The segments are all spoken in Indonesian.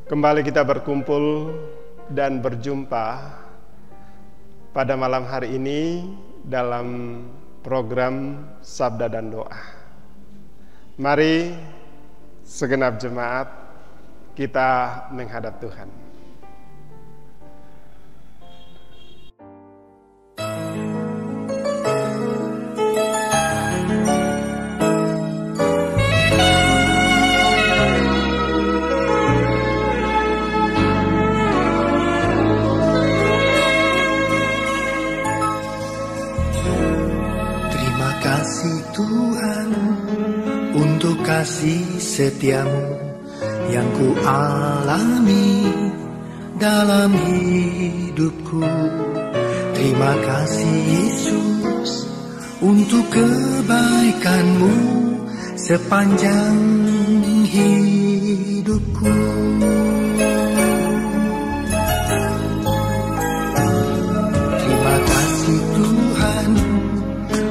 Kembali kita berkumpul dan berjumpa pada malam hari ini dalam program Sabda dan Doa. Mari segenap jemaat kita menghadap Tuhan. Tuhan, untuk kasih setiamu yang ku alami dalam hidupku. Terima kasih Yesus untuk kebaikanmu sepanjang hidupku. Terima kasih Tuhan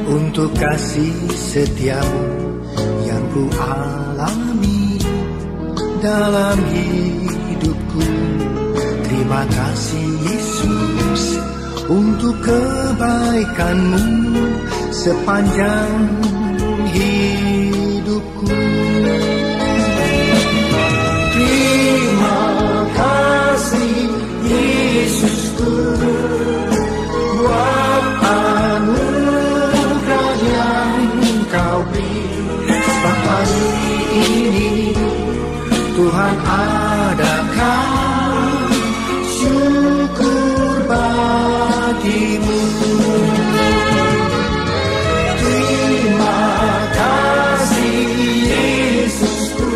untuk kasih setiamu yang ku alami dalam hidupku. Terima kasih Yesus untuk kebaikanmu sepanjang hidupku. Terima kasih Yesusku buat anugerah yang Kau beri. Sebab hari ini Tuhan adakan syukur bagimu. Terima kasih Yesusku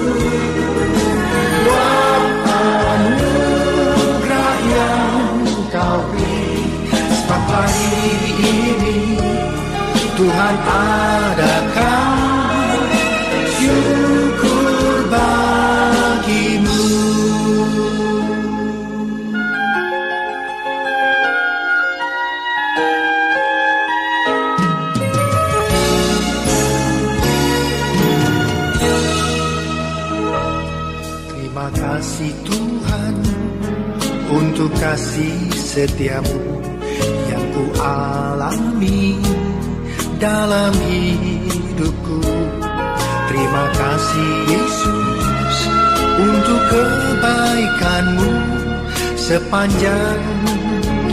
buat anugerah yang Kau beri. Sebab hari ini Tuhan adakan syukur bagimu. Terima kasih Tuhan untuk kasih setiamu yang ku alami dalam hidupku. Terima kasih Yesus untuk kebaikanmu sepanjang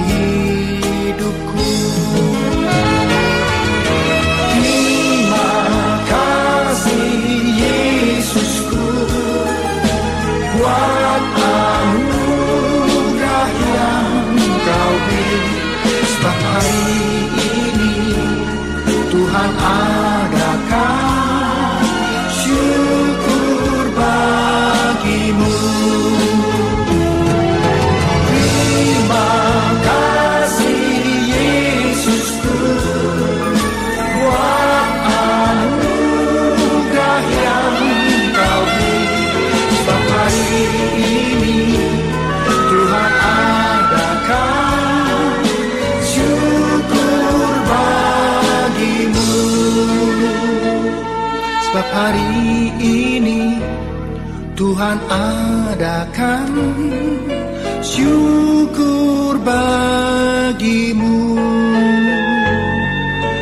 hidupku. Terima kasih Yesusku buat anugerah yang Kau beri. Sebab hari ini Tuhan adakan syukur bagimu. Terima kasih Yesusku buat anugerah yang Kau beri. Sebab hari ini Tuhan adakan syukur bagimu. Sebab hari ini Tuhan adakan syukur bagimu.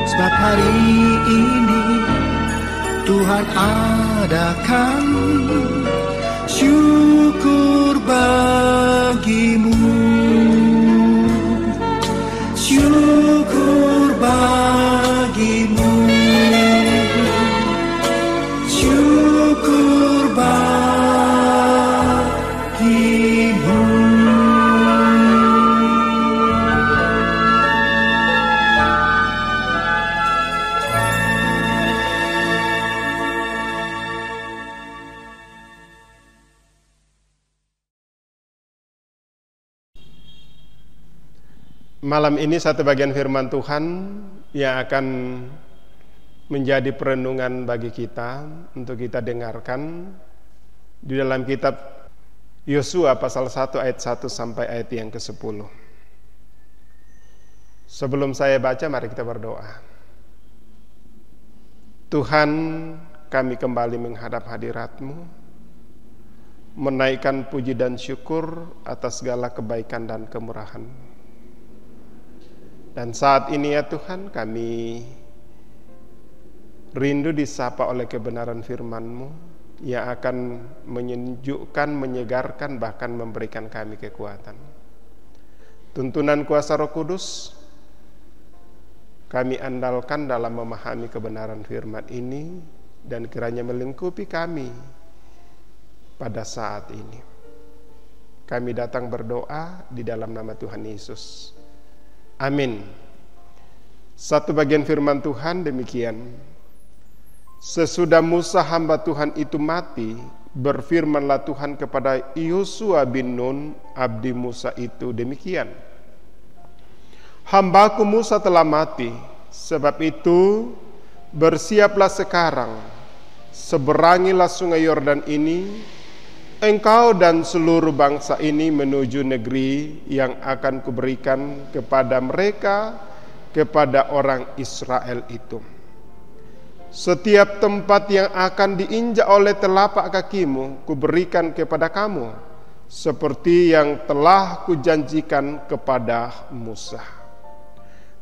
Sebab hari ini Tuhan adakan syukur bagimu. Syukur bagimu. Syukur bagimu. Malam ini satu bagian firman Tuhan yang akan menjadi perenungan bagi kita untuk kita dengarkan di dalam kitab Yosua pasal 1 ayat 1 sampai ayat yang ke-10. Sebelum saya baca, mari kita berdoa. Tuhan, kami kembali menghadap hadirat-Mu. menaikkan puji dan syukur atas segala kebaikan dan kemurahan. Dan saat ini ya Tuhan, kami rindu disapa oleh kebenaran firman-Mu yang akan menyejukkan, menyegarkan, bahkan memberikan kami kekuatan. Tuntunan kuasa Roh Kudus kami andalkan dalam memahami kebenaran firman ini, dan kiranya melingkupi kami pada saat ini. Kami datang berdoa di dalam nama Tuhan Yesus. Amin. Satu bagian firman Tuhan demikian. Sesudah Musa hamba Tuhan itu mati, berfirmanlah Tuhan kepada Yosua bin Nun, abdi Musa itu demikian. Hambaku Musa telah mati, sebab itu bersiaplah sekarang, seberangilah sungai Yordan ini, engkau dan seluruh bangsa ini menuju negeri yang akan kuberikan kepada mereka, kepada orang Israel itu. Setiap tempat yang akan diinjak oleh telapak kakimu, kuberikan kepada kamu, seperti yang telah kujanjikan kepada Musa.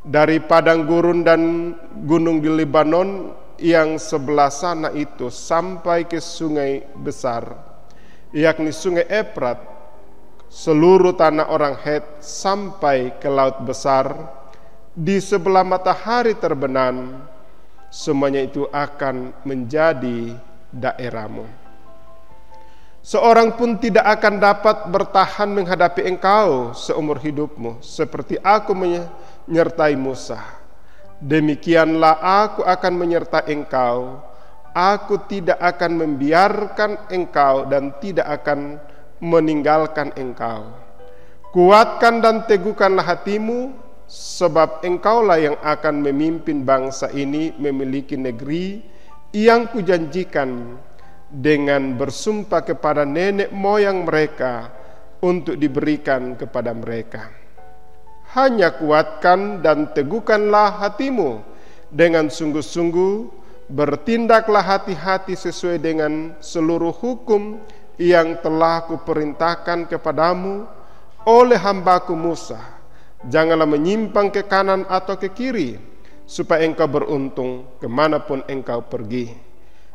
Dari padang gurun dan gunung di Lebanon yang sebelah sana itu sampai ke sungai besar, yakni sungai Efrat, seluruh tanah orang Het sampai ke laut besar, di sebelah matahari terbenam, semuanya itu akan menjadi daerahmu. Seorang pun tidak akan dapat bertahan menghadapi engkau seumur hidupmu, seperti aku menyertai Musa. Demikianlah aku akan menyertai engkau. Aku tidak akan membiarkan engkau dan tidak akan meninggalkan engkau. Kuatkan dan teguhkanlah hatimu, sebab engkaulah yang akan memimpin bangsa ini memiliki negeri yang kujanjikan dengan bersumpah kepada nenek moyang mereka untuk diberikan kepada mereka. Hanya kuatkan dan teguhkanlah hatimu dengan sungguh-sungguh, bertindaklah hati-hati sesuai dengan seluruh hukum yang telah kuperintahkan kepadamu oleh hambaku Musa. Janganlah menyimpang ke kanan atau ke kiri, supaya engkau beruntung kemanapun engkau pergi.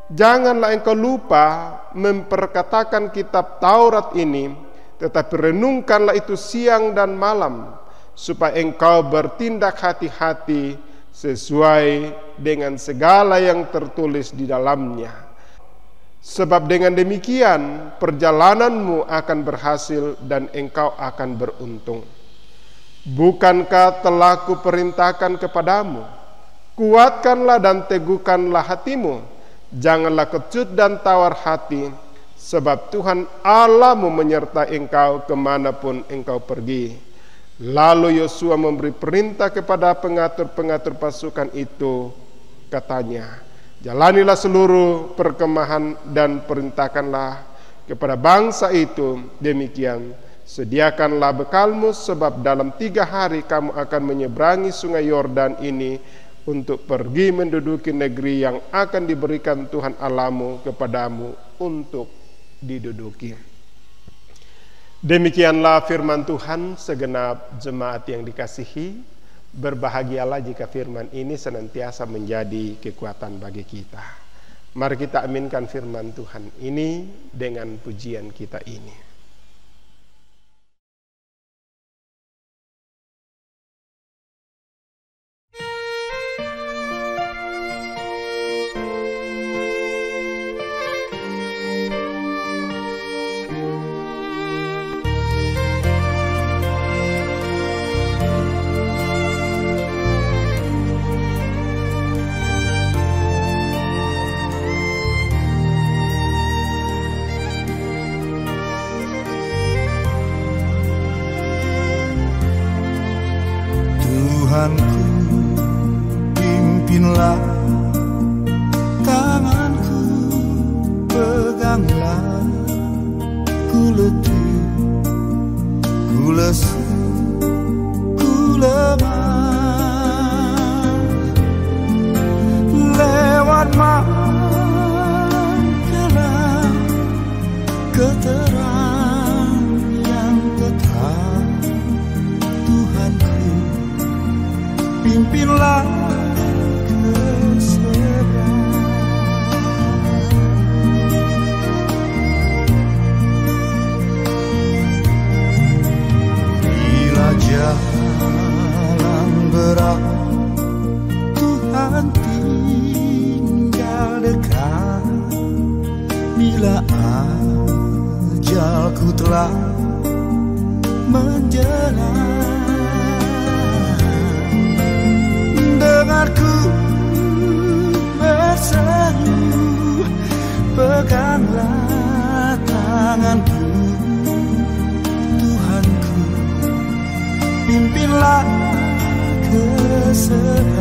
Janganlah engkau lupa memperkatakan kitab Taurat ini, tetapi renungkanlah itu siang dan malam, supaya engkau bertindak hati-hati sesuai dengan segala yang tertulis di dalamnya. Sebab dengan demikian perjalananmu akan berhasil dan engkau akan beruntung. Bukankah telah kuperintahkan kepadamu, kuatkanlah dan teguhkanlah hatimu, janganlah kecut dan tawar hati, sebab Tuhan Allahmu menyertai engkau kemanapun engkau pergi. Lalu Yosua memberi perintah kepada pengatur-pengatur pasukan itu, katanya, jalanilah seluruh perkemahan dan perintahkanlah kepada bangsa itu demikian, sediakanlah bekalmu, sebab dalam 3 hari kamu akan menyeberangi sungai Yordan ini untuk pergi menduduki negeri yang akan diberikan Tuhan Allahmu kepadamu untuk diduduki. Demikianlah firman Tuhan. Segenap jemaat yang dikasihi, berbahagialah jika firman ini senantiasa menjadi kekuatan bagi kita. Mari kita aminkan firman Tuhan ini dengan pujian kita ini. Tuhanku, pimpinlah tanganku, peganglah, ku letih, ku lesu, ku lemah, lewat malam gelap keterang. pimpinlah keserakahan. Bila jalan berat Tuhan tinggal dekat, bila ajalku telah menjelang, dengarku berseru, peganglah tanganku, Tuhanku, pimpinlah keserakahan.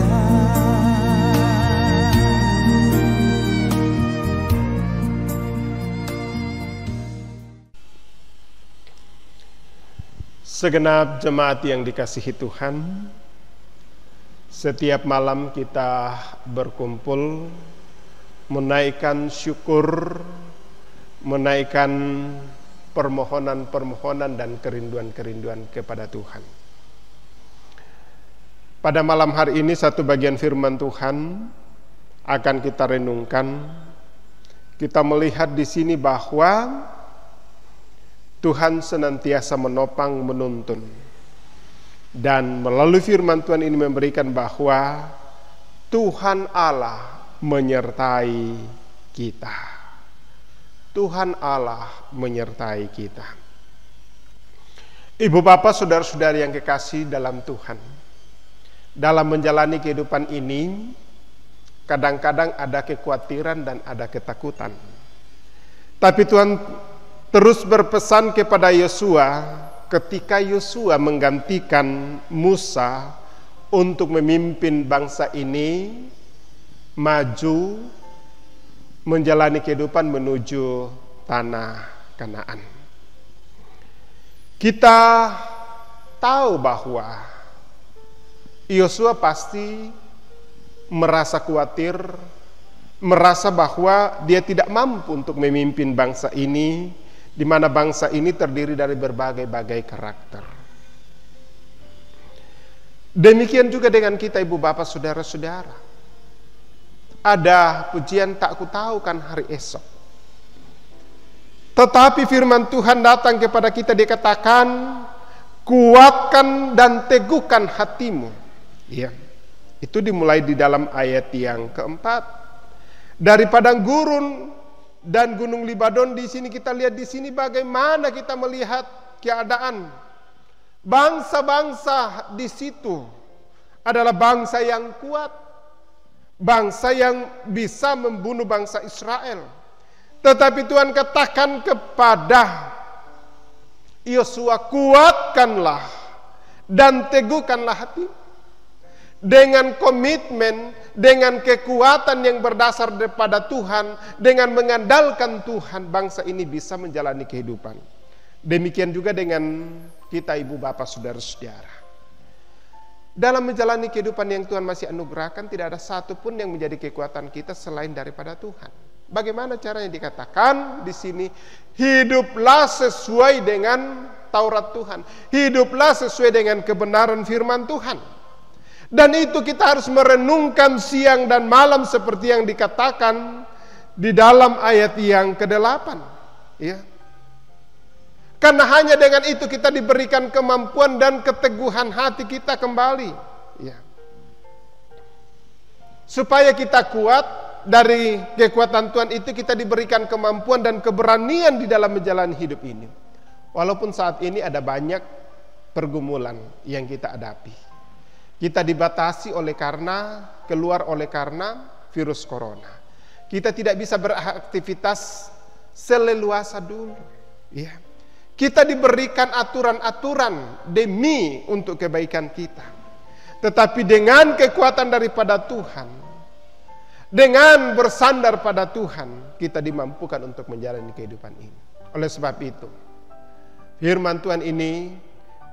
Segenap jemaat yang dikasihi Tuhan, setiap malam kita berkumpul menaikkan syukur, menaikkan permohonan-permohonan dan kerinduan-kerinduan kepada Tuhan. Pada malam hari ini satu bagian firman Tuhan akan kita renungkan. Kita melihat di sini bahwa Tuhan senantiasa menopang, menuntun. Dan melalui firman Tuhan ini memberikan bahwa Tuhan Allah menyertai kita. Tuhan Allah menyertai kita. Ibu bapak saudara-saudari yang kekasih dalam Tuhan, dalam menjalani kehidupan ini kadang-kadang ada kekhawatiran dan ada ketakutan. Tapi Tuhan terus berpesan kepada Yosua ketika Yosua menggantikan Musa untuk memimpin bangsa ini maju menjalani kehidupan menuju tanah Kanaan. Kita tahu bahwa Yosua pasti merasa khawatir, merasa bahwa dia tidak mampu untuk memimpin bangsa ini, di mana bangsa ini terdiri dari berbagai-bagai karakter. Demikian juga dengan kita ibu bapak saudara-saudara. Ada pujian tak ku tahu kan hari esok. Tetapi firman Tuhan datang kepada kita dikatakan, kuatkan dan teguhkan hatimu. Ya, itu dimulai di dalam ayat yang keempat. Dari padang gurun dan gunung Libanon, di sini kita lihat di sini bagaimana kita melihat keadaan bangsa-bangsa di situ adalah bangsa yang kuat, bangsa yang bisa membunuh bangsa Israel. Tetapi Tuhan katakan kepada Yosua, kuatkanlah dan teguhkanlah hati. Dengan komitmen, dengan kekuatan yang berdasar daripada Tuhan, dengan mengandalkan Tuhan, bangsa ini bisa menjalani kehidupan. Demikian juga dengan kita ibu bapak saudara-saudara. Dalam menjalani kehidupan yang Tuhan masih anugerahkan, tidak ada satupun yang menjadi kekuatan kita selain daripada Tuhan. Bagaimana caranya dikatakan di sini, hiduplah sesuai dengan Taurat Tuhan, hiduplah sesuai dengan kebenaran firman Tuhan. Dan itu kita harus merenungkan siang dan malam seperti yang dikatakan di dalam ayat yang ke-8. Ya. Karena hanya dengan itu kita diberikan kemampuan dan keteguhan hati kita kembali. Ya. Supaya kita kuat, dari kekuatan Tuhan itu kita diberikan kemampuan dan keberanian di dalam menjalani hidup ini. Walaupun saat ini ada banyak pergumulan yang kita hadapi. Kita dibatasi keluar oleh karena virus corona. Kita tidak bisa beraktivitas seleluasa dulu. Ya. Kita diberikan aturan-aturan demi untuk kebaikan kita. Tetapi dengan kekuatan daripada Tuhan, dengan bersandar pada Tuhan, kita dimampukan untuk menjalani kehidupan ini. Oleh sebab itu, firman Tuhan ini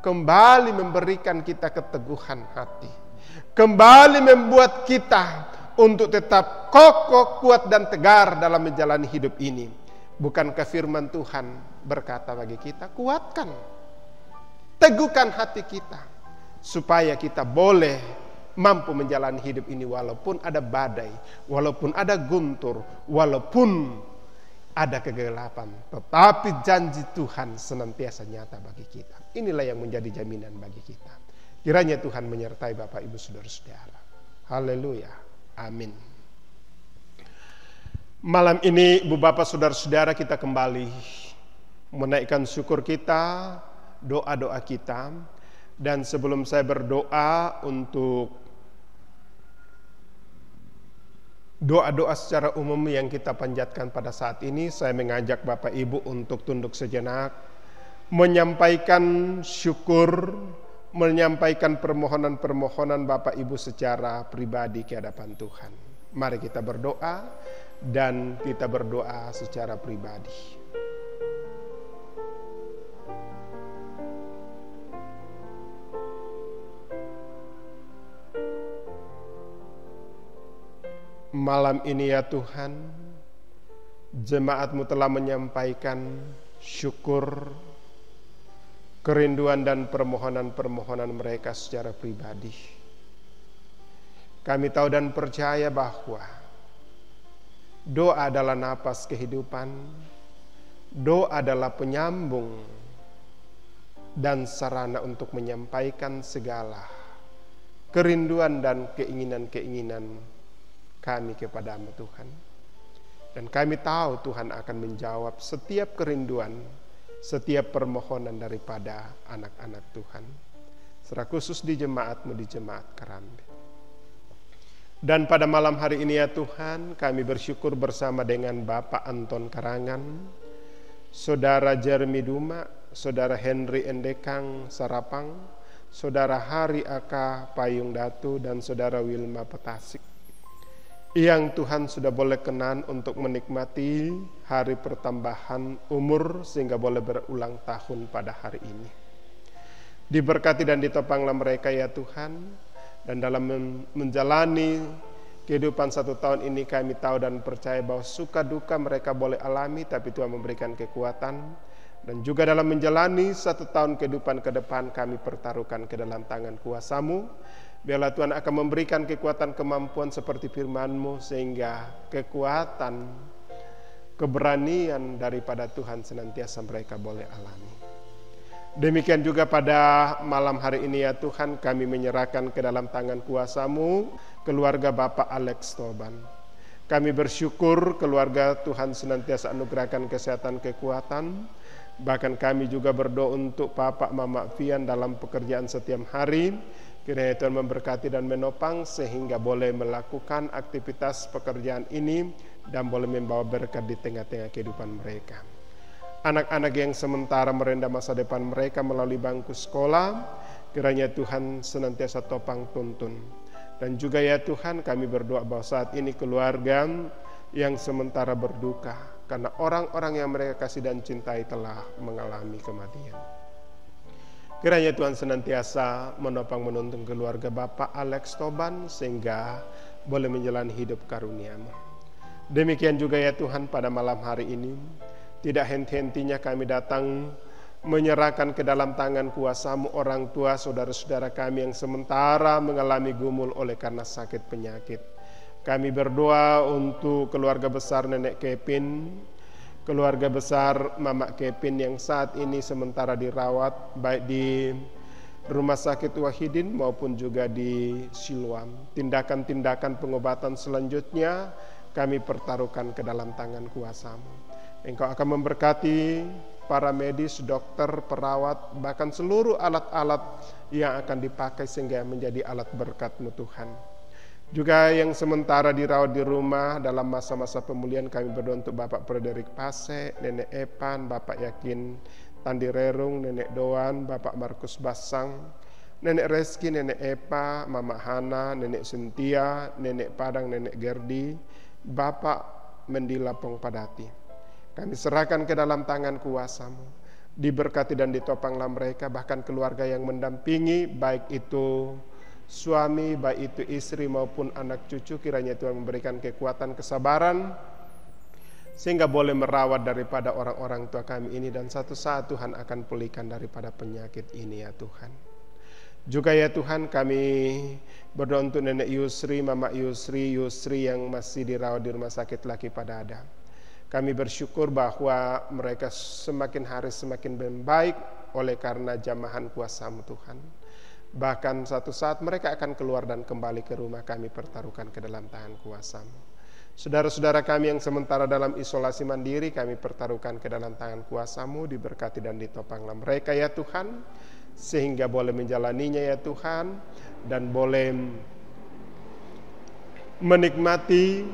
kembali memberikan kita keteguhan hati, kembali membuat kita untuk tetap kokoh, kuat dan tegar dalam menjalani hidup ini. Bukankah firman Tuhan berkata bagi kita, kuatkan, teguhkan hati kita, supaya kita boleh mampu menjalani hidup ini walaupun ada badai, walaupun ada guntur, walaupun ada kegelapan, tetapi janji Tuhan senantiasa nyata bagi kita. Inilah yang menjadi jaminan bagi kita. Kiranya Tuhan menyertai Bapak Ibu Saudara-saudara. Haleluya. Amin. Malam ini Ibu Bapak Saudara-saudara, kita kembali menaikkan syukur kita, doa-doa kita. Dan sebelum saya berdoa untuk doa-doa secara umum yang kita panjatkan pada saat ini, saya mengajak Bapak Ibu untuk tunduk sejenak, menyampaikan syukur, menyampaikan permohonan-permohonan Bapak Ibu secara pribadi ke hadapan Tuhan. Mari kita berdoa dan kita berdoa secara pribadi. Malam ini ya Tuhan, jemaat-Mu telah menyampaikan syukur, kerinduan dan permohonan-permohonan mereka secara pribadi. Kami tahu dan percaya bahwa doa adalah napas kehidupan, doa adalah penyambung dan sarana untuk menyampaikan segala kerinduan dan keinginan-keinginan kami kepadamu Tuhan. Dan kami tahu Tuhan akan menjawab setiap kerinduan, setiap permohonan daripada anak-anak Tuhan, secara khusus di jemaat-Mu, di jemaat Kerambi. Dan pada malam hari ini ya Tuhan, kami bersyukur bersama dengan Bapak Anton Karangan, Saudara Jeremy Duma, Saudara Henry Endekang Sarapang, Saudara Hari Aka Payung Datu, dan Saudara Wilma Petasik, yang Tuhan sudah boleh kenan untuk menikmati hari pertambahan umur sehingga boleh berulang tahun pada hari ini. Diberkati dan ditopanglah mereka ya Tuhan, dan dalam menjalani kehidupan 1 tahun ini kami tahu dan percaya bahwa suka duka mereka boleh alami, tapi Tuhan memberikan kekuatan. Dan juga dalam menjalani 1 tahun kehidupan ke depan kami pertaruhkan ke dalam tangan kuasa-Mu. Biarlah Tuhan akan memberikan kekuatan, kemampuan seperti firman-Mu, sehingga kekuatan, keberanian daripada Tuhan senantiasa mereka boleh alami. Demikian juga pada malam hari ini ya Tuhan, kami menyerahkan ke dalam tangan kuasa-Mu keluarga Bapak Alex Toban. Kami bersyukur keluarga Tuhan senantiasa anugerahkan kesehatan, kekuatan. Bahkan kami juga berdoa untuk Bapak Mama Fian dalam pekerjaan setiap hari. Kiranya Tuhan memberkati dan menopang sehingga boleh melakukan aktivitas pekerjaan ini dan boleh membawa berkat di tengah-tengah kehidupan mereka. Anak-anak yang sementara merendah masa depan mereka melalui bangku sekolah, kiranya Tuhan senantiasa topang tuntun. Dan juga ya Tuhan, kami berdoa bahwa saat ini keluarga yang sementara berduka karena orang-orang yang mereka kasih dan cintai telah mengalami kematian. Kiranya Tuhan senantiasa menopang menuntun keluarga Bapak Alex Toban sehingga boleh menjalani hidup karunia-Mu. Demikian juga ya Tuhan, pada malam hari ini tidak henti-hentinya kami datang menyerahkan ke dalam tangan kuasa-Mu orang tua saudara-saudara kami yang sementara mengalami gumul oleh karena sakit penyakit. Kami berdoa untuk keluarga besar Nenek Kevin, keluarga besar Mama Kevin yang saat ini sementara dirawat baik di Rumah Sakit Wahidin maupun juga di Siloam. Tindakan-tindakan pengobatan selanjutnya kami pertaruhkan ke dalam tangan kuasa-Mu. Engkau akan memberkati para medis, dokter, perawat, bahkan seluruh alat-alat yang akan dipakai sehingga menjadi alat berkat-Mu Tuhan. Juga yang sementara dirawat di rumah dalam masa-masa pemulihan, kami berdoa untuk Bapak Frederick Pase, Nenek Epan, Bapak Yakin Tandi Rerung, Nenek Doan, Bapak Markus Basang, Nenek Reski, Nenek Epa, Mama Hana, Nenek Sintia, Nenek Padang, Nenek Gerdi, Bapak Mendila Pongpadati. Kami serahkan ke dalam tangan kuasa-Mu. Diberkati dan ditopanglah mereka, bahkan keluarga yang mendampingi, baik itu suami, baik itu istri maupun anak cucu. Kiranya Tuhan memberikan kekuatan, kesabaran sehingga boleh merawat daripada orang-orang tua kami ini, dan satu saat Tuhan akan pulihkan daripada penyakit ini ya Tuhan. Juga ya Tuhan, kami berdoa untuk Nenek Yusri, Mama Yusri yang masih dirawat di rumah sakit Laki Padada. Kami bersyukur bahwa mereka semakin hari semakin membaik oleh karena jamahan kuasa-Mu Tuhan. Bahkan satu saat mereka akan keluar dan kembali ke rumah, kami pertaruhkan ke dalam tangan kuasa-Mu. Saudara-saudara kami yang sementara dalam isolasi mandiri, kami pertaruhkan ke dalam tangan kuasa-Mu, diberkati dan ditopanglah mereka ya Tuhan, sehingga boleh menjalaninya ya Tuhan, dan boleh menikmati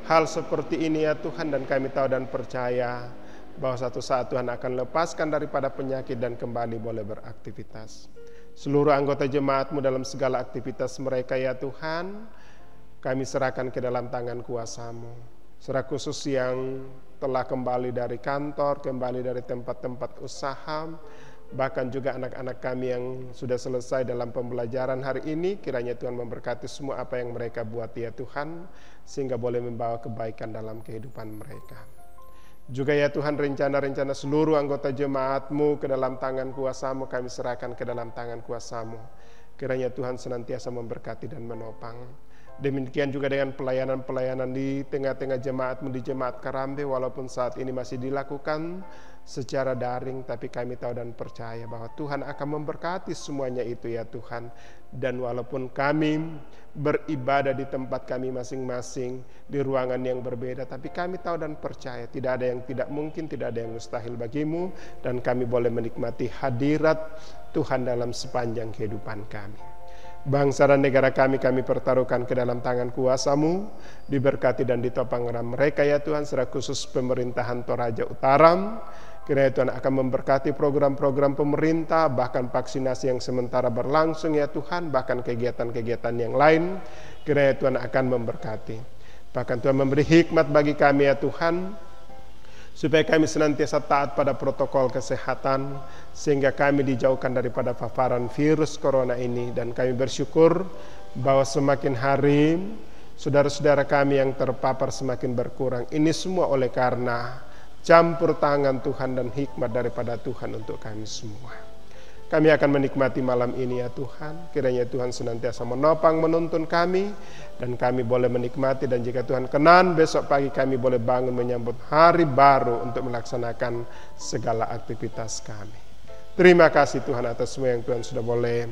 hal seperti ini ya Tuhan. Dan kami tahu dan percaya bahwa satu saat Tuhan akan lepaskan daripada penyakit dan kembali boleh beraktivitas. Seluruh anggota jemaat-Mu dalam segala aktivitas mereka ya Tuhan, kami serahkan ke dalam tangan kuasa-Mu. Secara khusus yang telah kembali dari kantor, kembali dari tempat-tempat usaha, bahkan juga anak-anak kami yang sudah selesai dalam pembelajaran hari ini, kiranya Tuhan memberkati semua apa yang mereka buat ya Tuhan, sehingga boleh membawa kebaikan dalam kehidupan mereka. Juga ya Tuhan, rencana-rencana seluruh anggota jemaat-Mu ke dalam tangan kuasa-Mu, kami serahkan ke dalam tangan kuasa-Mu. Kiranya Tuhan senantiasa memberkati dan menopang. Demikian juga dengan pelayanan-pelayanan di tengah-tengah jemaat-Mu di Jemaat Karambe, walaupun saat ini masih dilakukan secara daring, tapi kami tahu dan percaya bahwa Tuhan akan memberkati semuanya itu ya Tuhan. Dan walaupun kami beribadah di tempat kami masing-masing, di ruangan yang berbeda, tapi kami tahu dan percaya tidak ada yang tidak mungkin, tidak ada yang mustahil bagimu, dan kami boleh menikmati hadirat Tuhan dalam sepanjang kehidupan kami. Bangsa dan negara kami pertaruhkan ke dalam tangan kuasa-Mu, diberkati dan ditopang mereka ya Tuhan, secara khusus pemerintahan Toraja Utara. Kiranya Tuhan akan memberkati program-program pemerintah, bahkan vaksinasi yang sementara berlangsung ya Tuhan, bahkan kegiatan-kegiatan yang lain. Kiranya Tuhan akan memberkati. Bahkan Tuhan memberi hikmat bagi kami ya Tuhan, supaya kami senantiasa taat pada protokol kesehatan, sehingga kami dijauhkan daripada paparan virus corona ini. Dan kami bersyukur bahwa semakin hari saudara-saudara kami yang terpapar semakin berkurang. Ini semua oleh karena campur tangan Tuhan dan hikmat daripada Tuhan untuk kami semua. Kami akan menikmati malam ini ya Tuhan. Kiranya Tuhan senantiasa menopang, menuntun kami, dan kami boleh menikmati. Dan jika Tuhan kenan, besok pagi kami boleh bangun menyambut hari baru untuk melaksanakan segala aktivitas kami. Terima kasih Tuhan atas semua yang Tuhan sudah boleh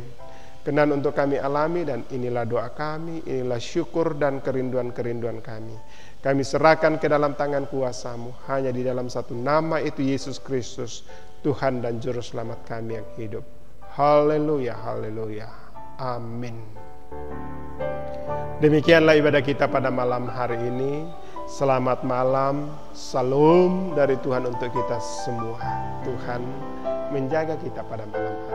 kenan untuk kami alami. Dan inilah doa kami, inilah syukur dan kerinduan-kerinduan kami. Kami serahkan ke dalam tangan kuasa-Mu, hanya di dalam satu nama, itu Yesus Kristus, Tuhan dan Juru Selamat kami yang hidup. Haleluya, haleluya, amin. Demikianlah ibadah kita pada malam hari ini. Selamat malam, salam dari Tuhan untuk kita semua. Tuhan menjaga kita pada malam hari.